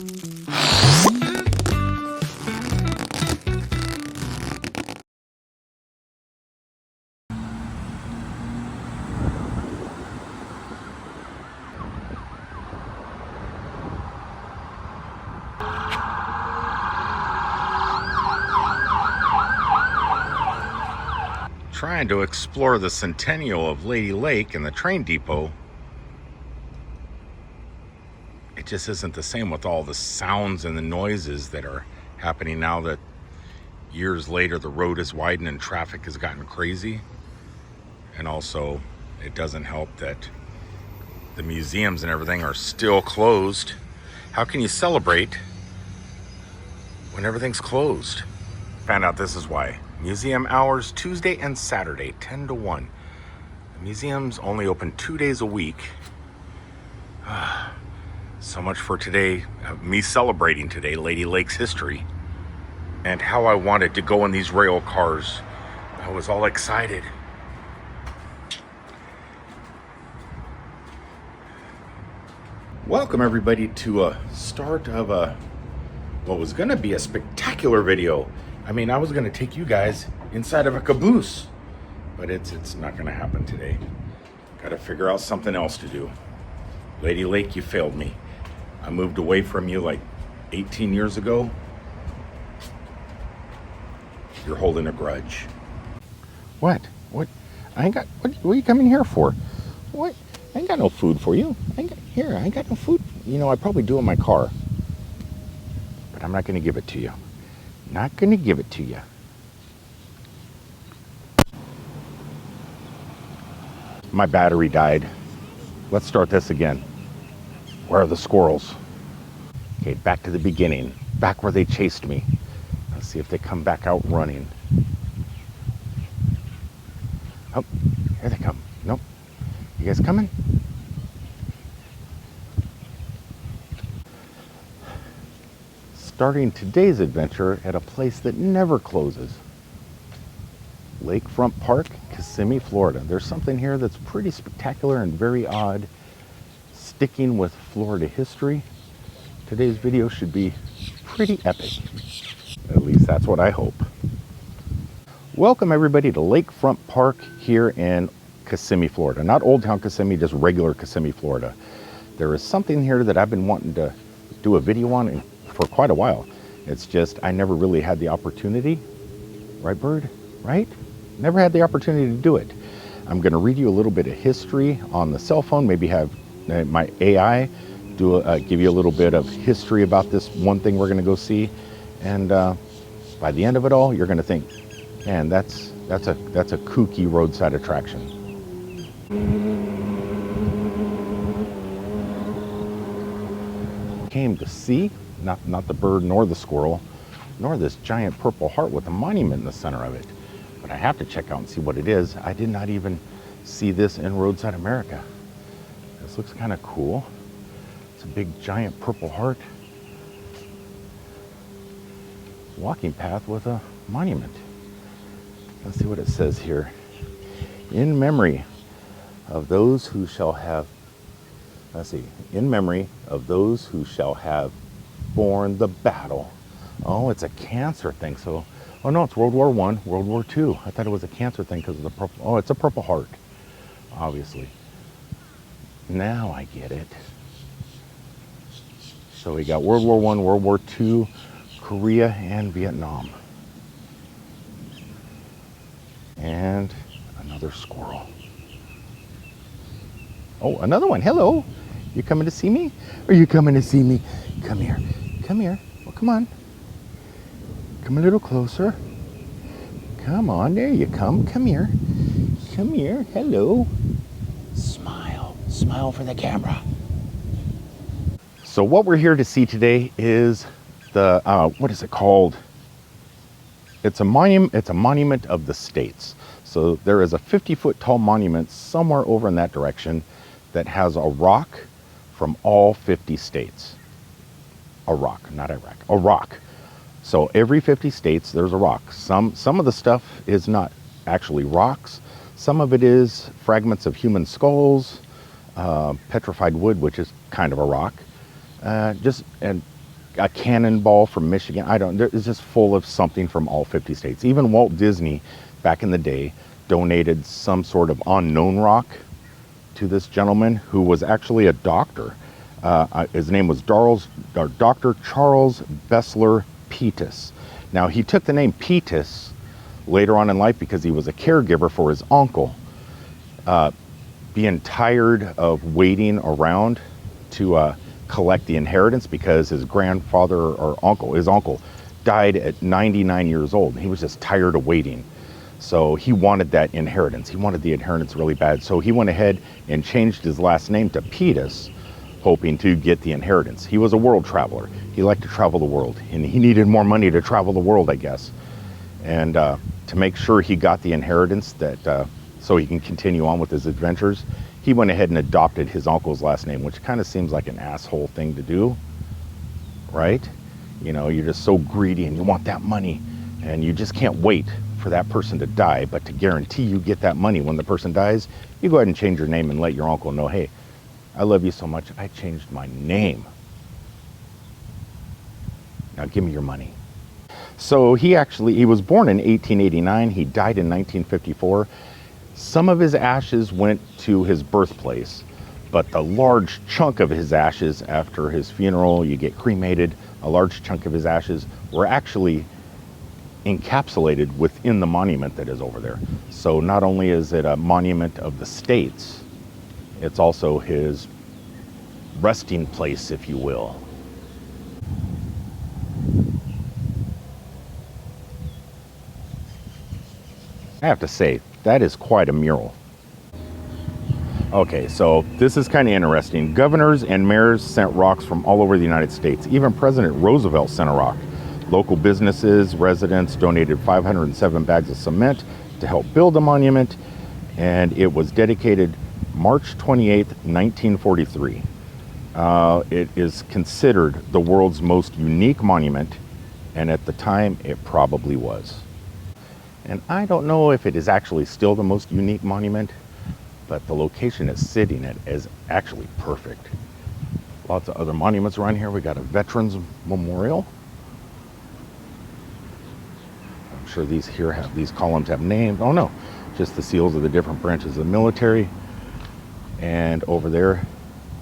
Trying to explore the Centennial of Lady Lake and the train depot. It just isn't the same with all the sounds and the noises that are happening now that years later the road is widened and traffic has gotten crazy. And also, it doesn't help that the museums and everything are still closed. How can you celebrate when everything's closed? Found out this is why. Museum hours Tuesday and Saturday, 10 to 1. The museum's only open 2 days a week. So much for today, me celebrating today, Lady Lake's history. And how I wanted to go in these rail cars. I was all excited. Welcome everybody to a start of what was gonna be a spectacular video. I mean, I was gonna take you guys inside of a caboose, but it's not gonna happen today. Gotta figure out something else to do. Lady Lake, you failed me. I moved away from you like 18 years ago. You're holding a grudge. What? What? I ain't got, what are you coming here for? What? I ain't got no food for you. I ain't got no food. You know, I probably do in my car, but I'm not gonna give it to you. Not gonna give it to you. My battery died. Let's start this again. Where are the squirrels? Okay, back to the beginning. Back where they chased me. Let's see if they come back out running. Oh, here they come. Nope. You guys coming? Starting today's adventure at a place that never closes. Lakefront Park, Kissimmee, Florida. There's something here that's pretty spectacular and very odd. Sticking with Florida history, today's video should be pretty epic. At least that's what I hope. Welcome everybody to Lakefront Park here in Kissimmee, Florida. Not Old Town Kissimmee, just regular Kissimmee, Florida. There is something here that I've been wanting to do a video on for quite a while. It's just I never really had the opportunity. Right, Bird? Right? Never had the opportunity to do it. I'm going to read you a little bit of history on the cell phone, maybe have my AI give you a little bit of history about this one thing we're going to go see, and by the end of it all, you're going to think, man, that's a kooky roadside attraction. Came to see not the bird nor the squirrel nor this giant purple heart with a monument in the center of it, but I have to check out and see what it is. I did not even see this in Roadside America. This looks kind of cool. It's a big giant purple heart. Walking path with a monument. Let's see what it says here. In memory of those who shall have, in memory of those who shall have borne the battle. Oh, it's a cancer thing. So, oh no, it's World War I, World War II. I thought it was a cancer thing because of the purple. Oh, it's a purple heart, obviously. Now I get it. So we got World War I, World War II, Korea, and Vietnam. And another squirrel. Oh, another one. Hello. You coming to see me? Are you coming to see me? Come here. Come here. Well, come on. Come a little closer. Come on. There you come. Come here. Come here. Hello. Smile. Smile for the camera. So what we're here to see today is the, what is it called? It's a monument of the states. So there is a 50-foot tall monument somewhere over in that direction that has a rock from all 50 states. A rock, not Iraq, a rock. So every 50 states, there's a rock. Some of the stuff is not actually rocks. Some of it is fragments of human skulls, petrified wood, which is kind of a rock. And a cannonball from Michigan. I don't, it's just full of something from all 50 states. Even Walt Disney, back in the day, donated some sort of unknown rock to this gentleman who was actually a doctor. His name was Dr. Charles Bessler Pettus. Now, he took the name Pettus later on in life because he was a caregiver for his uncle. Being tired of waiting around to collect the inheritance because his grandfather or his uncle died at 99 years old. He was just tired of waiting. So he wanted that inheritance. He wanted the inheritance really bad. So he went ahead and changed his last name to Pettus, hoping to get the inheritance. He was a world traveler. He liked to travel the world, and he needed more money to travel the world, I guess. And to make sure he got the inheritance that so he can continue on with his adventures, he went ahead and adopted his uncle's last name, which kind of seems like an asshole thing to do, right? You know, you're just so greedy and you want that money, and you just can't wait for that person to die. But to guarantee you get that money when the person dies, you go ahead and change your name and let your uncle know, hey, I love you so much, I changed my name. Now give me your money. So he was born in 1889. He died in 1954. Some of his ashes went to his birthplace, but the large chunk of his ashes after his funeral, you get cremated, a large chunk of his ashes were actually encapsulated within the monument that is over there. So not only is it a monument of the states, it's also his resting place, if you will. I have to say, that is quite a mural. Okay, so this is kind of interesting. Governors and mayors sent rocks from all over the United States. Even President Roosevelt sent a rock. Local businesses, residents donated 507 bags of cement to help build the monument, and it was dedicated March 28th, 1943. It is considered the world's most unique monument, and at the time, it probably was. And I don't know if it is actually still the most unique monument, but the location it's sitting at is actually perfect. Lots of other monuments around here. We got a Veterans Memorial. I'm sure these columns have names. Oh no, just the seals of the different branches of the military. And over there,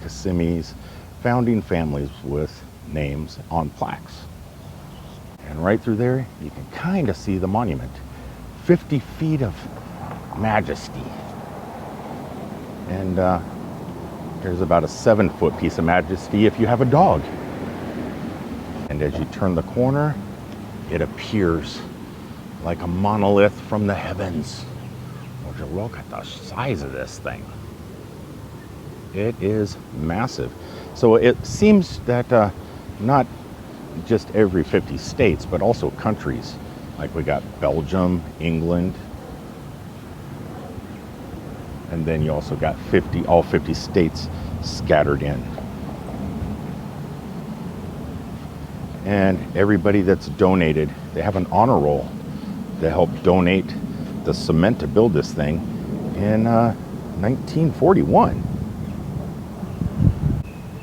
Kissimmee's founding families with names on plaques. And right through there, you can kind of see the monument. 50 feet of majesty. And there's about a 7-foot piece of majesty if you have a dog. And as you turn the corner, it appears like a monolith from the heavens. Would you look at the size of this thing? It is massive. So it seems that not just every 50 states, but also countries. Like we got Belgium, England, and then you also got all 50 states scattered in. And everybody that's donated, they have an honor roll that helped donate the cement to build this thing in 1941.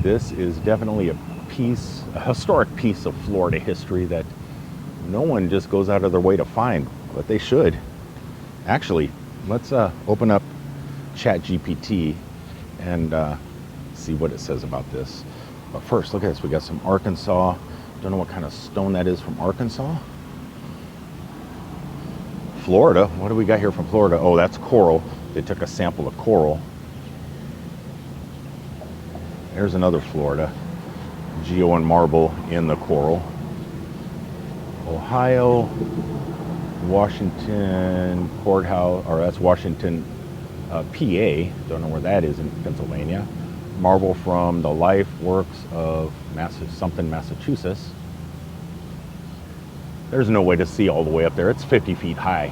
This is definitely a historic piece of Florida history that no one just goes out of their way to find, but they should. Actually, let's open up ChatGPT and see what it says about this. But first, look at this. We got some Arkansas. Don't know what kind of stone that is from Arkansas. Florida. What do we got here from Florida? Oh, that's coral. They took a sample of coral. There's another Florida. Geo and marble in the coral. Ohio, Washington Courthouse, or that's Washington, PA. Don't know where that is in Pennsylvania. Marble from the life works of Massachusetts. There's no way to see all the way up there. It's 50 feet high.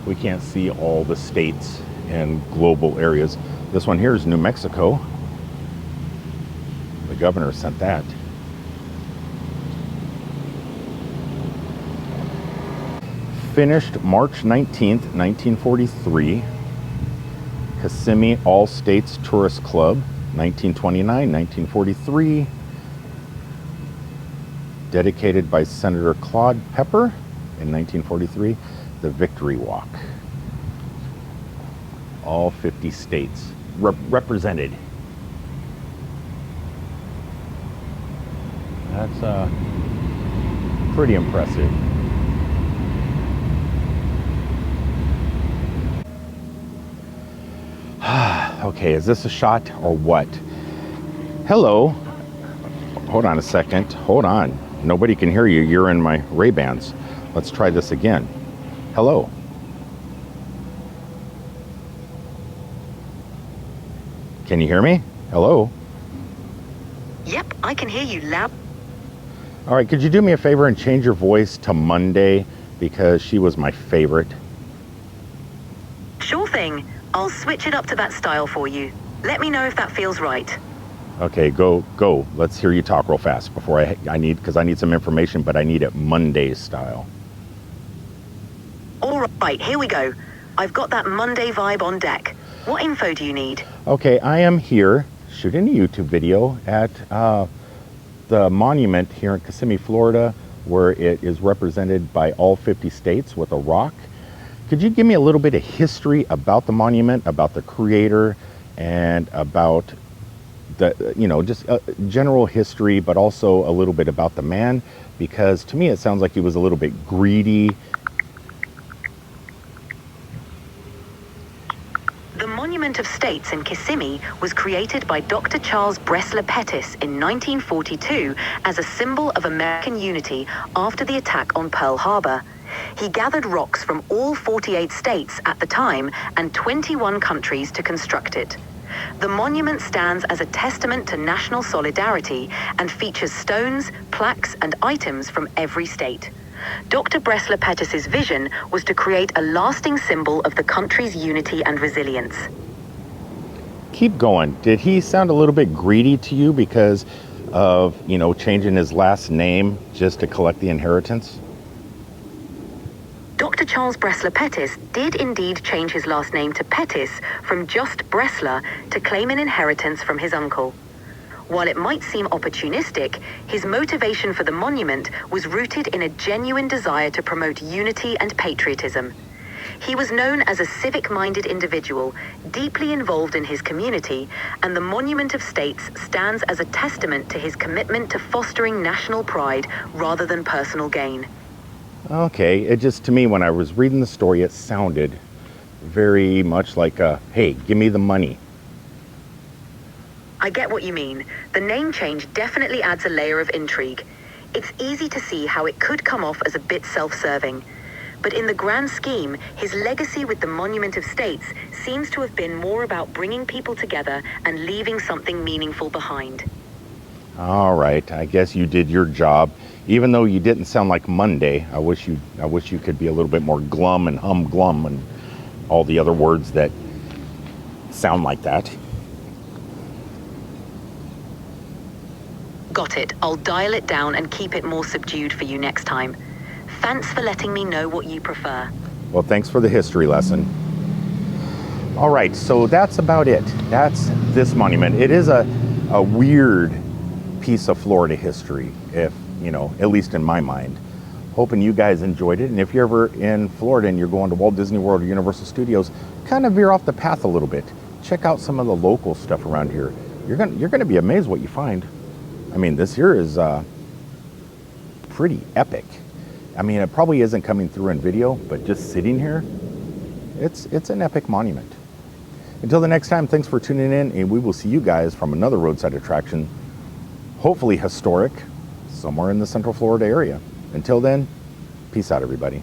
We can't see all the states and global areas. This one here is New Mexico. The governor sent that. Finished March 19th, 1943. Kissimmee All States Tourist Club, 1929, 1943. dedicated by Senator Claude Pepper in 1943, the Victory Walk. All 50 states represented. That's pretty impressive. Okay, is this a shot or what? Hello. Hold on a second. Hold on. Nobody can hear you. You're in my Ray-Bans. Let's try this again. Hello. Can you hear me? Hello. Yep, I can hear you loud. All right, could you do me a favor and change your voice to Monday, because she was my favorite? Sure thing. I'll switch it up to that style for you. Let me know if that feels right. Okay, go. Let's hear you talk real fast before I need some information, but I need it Monday style. All right, here we go. I've got that Monday vibe on deck. What info do you need? Okay, I am here shooting a YouTube video at the monument here in Kissimmee, Florida, where it is represented by all 50 states with a rock. Could you give me a little bit of history about the monument, about the creator, and about the, just general history, but also a little bit about the man? Because to me, it sounds like he was a little bit greedy. The Monument of States in Kissimmee was created by Dr. Charles Bressler Pettis in 1942 as a symbol of American unity after the attack on Pearl Harbor. He gathered rocks from all 48 states at the time and 21 countries to construct it. The monument stands as a testament to national solidarity and features stones, plaques, and items from every state. Dr. Bressler Pettis's vision was to create a lasting symbol of the country's unity and resilience. Keep going. Did he sound a little bit greedy to you because of, changing his last name just to collect the inheritance? Dr. Charles Bressler Pettis did indeed change his last name to Pettis from just Bressler to claim an inheritance from his uncle. While it might seem opportunistic, his motivation for the monument was rooted in a genuine desire to promote unity and patriotism. He was known as a civic-minded individual, deeply involved in his community, and the Monument of States stands as a testament to his commitment to fostering national pride rather than personal gain. Okay, it just, to me, when I was reading the story, it sounded very much like hey, give me the money. I get what you mean. The name change definitely adds a layer of intrigue. It's easy to see how it could come off as a bit self-serving. But in the grand scheme, his legacy with the Monument of States seems to have been more about bringing people together and leaving something meaningful behind. All right, I guess you did your job. Even though you didn't sound like Monday, I wish you could be a little bit more glum and humglum and all the other words that sound like that. Got it. I'll dial it down and keep it more subdued for you next time. Thanks for letting me know what you prefer. Well, thanks for the history lesson. All right, so that's about it. That's this monument. It is a weird piece of Florida history, if, at least in my mind. Hoping you guys enjoyed it. And if you're ever in Florida and you're going to Walt Disney World or Universal Studios, kind of veer off the path a little bit. Check out some of the local stuff around here. You're gonna be amazed what you find. I mean, this here is pretty epic. I mean, it probably isn't coming through in video, but just sitting here, it's an epic monument. Until the next time, thanks for tuning in, and we will see you guys from another roadside attraction, hopefully historic, somewhere in the Central Florida area. Until then, peace out, everybody.